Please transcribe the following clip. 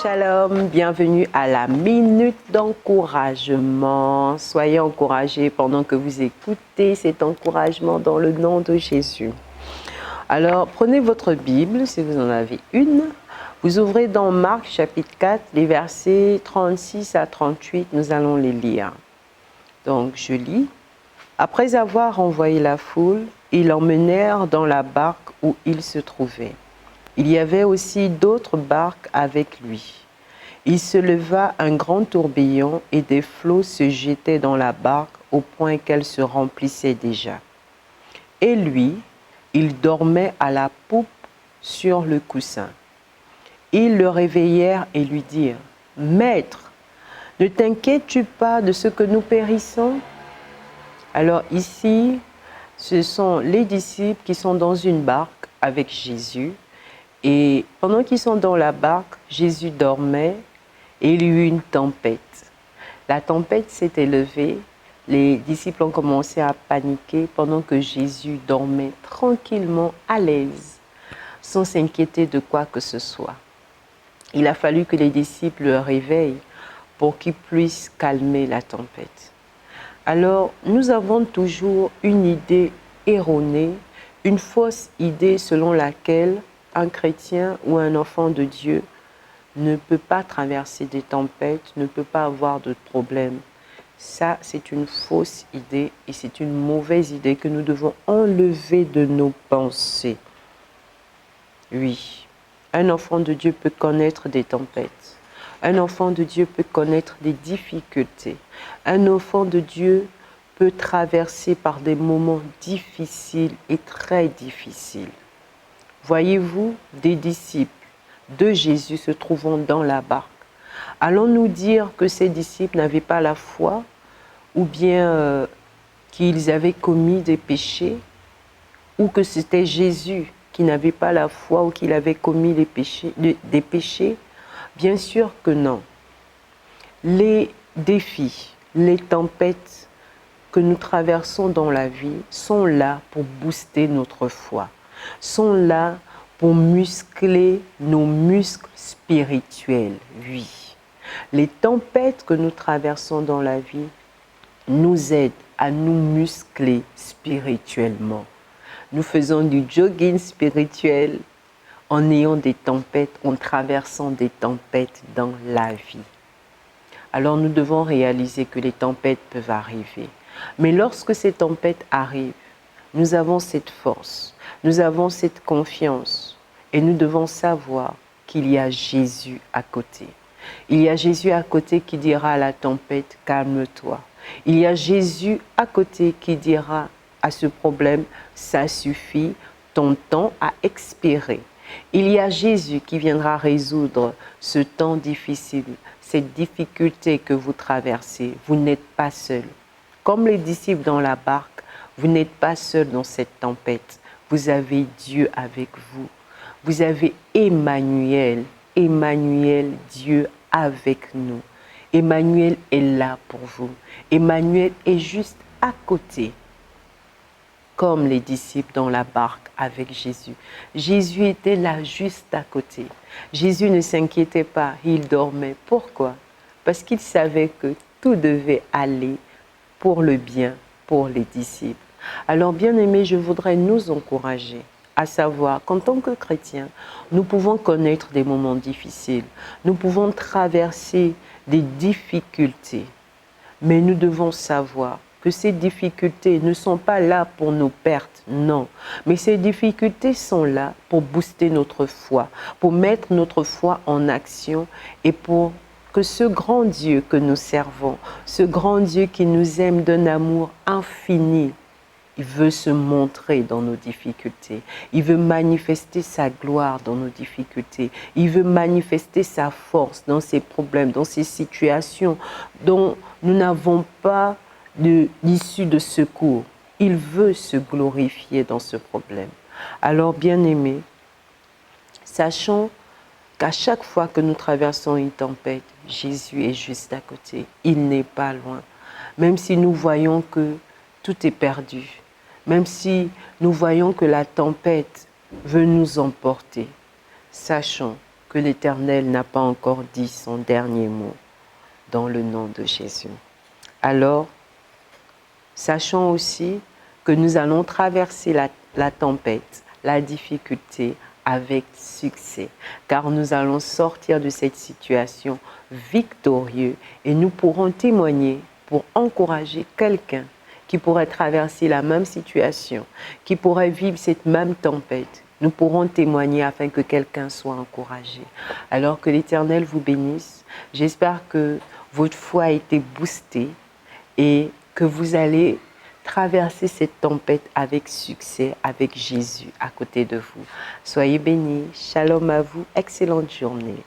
Shalom, bienvenue à la minute d'encouragement. Soyez encouragés pendant que vous écoutez cet encouragement dans le nom de Jésus. Alors, prenez votre Bible, si vous en avez une. Vous ouvrez dans Marc chapitre 4, les versets 36 à 38, nous allons les lire. Donc, je lis. Après avoir envoyé la foule, ils l'emmenèrent dans la barque où il se trouvait. Il y avait aussi d'autres barques avec lui. Il se leva un grand tourbillon et des flots se jetaient dans la barque au point qu'elle se remplissait déjà. Et lui, il dormait à la poupe sur le coussin. Ils le réveillèrent et lui dirent : « Maître, ne t'inquiètes-tu pas de ce que nous périssons ? » Alors ici, ce sont les disciples qui sont dans une barque avec Jésus. Et pendant qu'ils sont dans la barque, Jésus dormait et il y eut une tempête. La tempête s'est élevée, les disciples ont commencé à paniquer pendant que Jésus dormait tranquillement, à l'aise, sans s'inquiéter de quoi que ce soit. Il a fallu que les disciples le réveillent pour qu'ils puissent calmer la tempête. Alors, nous avons toujours une idée erronée, une fausse idée selon laquelle un chrétien ou un enfant de Dieu ne peut pas traverser des tempêtes, ne peut pas avoir de problèmes. Ça, c'est une fausse idée et c'est une mauvaise idée que nous devons enlever de nos pensées. Oui, un enfant de Dieu peut connaître des tempêtes. Un enfant de Dieu peut connaître des difficultés. Un enfant de Dieu peut traverser par des moments difficiles et très difficiles. Voyez-vous des disciples de Jésus se trouvant dans la barque. Allons-nous dire que ces disciples n'avaient pas la foi ou bien qu'ils avaient commis des péchés ou que c'était Jésus qui n'avait pas la foi ou qu'il avait commis des péchés? Bien sûr que non. Les défis, les tempêtes que nous traversons dans la vie sont là pour booster notre foi, sont là pour muscler nos muscles spirituels, oui. Les tempêtes que nous traversons dans la vie nous aident à nous muscler spirituellement. Nous faisons du jogging spirituel en ayant des tempêtes, en traversant des tempêtes dans la vie. Alors nous devons réaliser que les tempêtes peuvent arriver. Mais lorsque ces tempêtes arrivent, nous avons cette force, nous avons cette confiance et nous devons savoir qu'il y a Jésus à côté. Il y a Jésus à côté qui dira à la tempête, calme-toi. Il y a Jésus à côté qui dira à ce problème, ça suffit, ton temps a expiré. Il y a Jésus qui viendra résoudre ce temps difficile, cette difficulté que vous traversez. Vous n'êtes pas seul. Comme les disciples dans la barque, vous n'êtes pas seul dans cette tempête. Vous avez Dieu avec vous. Vous avez Emmanuel, Dieu avec nous. Emmanuel est là pour vous. Emmanuel est juste à côté, comme les disciples dans la barque avec Jésus. Jésus était là juste à côté. Jésus ne s'inquiétait pas, il dormait. Pourquoi? Parce qu'il savait que tout devait aller pour le bien, pour les disciples. Alors, bien-aimés, je voudrais nous encourager à savoir qu'en tant que chrétiens, nous pouvons connaître des moments difficiles, nous pouvons traverser des difficultés, mais nous devons savoir que ces difficultés ne sont pas là pour nos pertes, non. Mais ces difficultés sont là pour booster notre foi, pour mettre notre foi en action et pour que ce grand Dieu que nous servons, ce grand Dieu qui nous aime d'un amour infini, il veut se montrer dans nos difficultés. Il veut manifester sa gloire dans nos difficultés. Il veut manifester sa force dans ces problèmes, dans ces situations dont nous n'avons pas d'issue de secours. Il veut se glorifier dans ce problème. Alors, bien-aimés, sachons qu'à chaque fois que nous traversons une tempête, Jésus est juste à côté. Il n'est pas loin. même si nous voyons que tout est perdu, même si nous voyons que la tempête veut nous emporter, sachons que l'Éternel n'a pas encore dit son dernier mot dans le nom de Jésus. Alors, sachons aussi que nous allons traverser la tempête, la difficulté avec succès, car nous allons sortir de cette situation victorieux et nous pourrons témoigner pour encourager quelqu'un qui pourrait traverser la même situation, qui pourrait vivre cette même tempête. Nous pourrons témoigner afin que quelqu'un soit encouragé. Alors que l'Éternel vous bénisse, j'espère que votre foi a été boostée et que vous allez traverser cette tempête avec succès, avec Jésus à côté de vous. Soyez bénis. Shalom à vous. Excellente journée.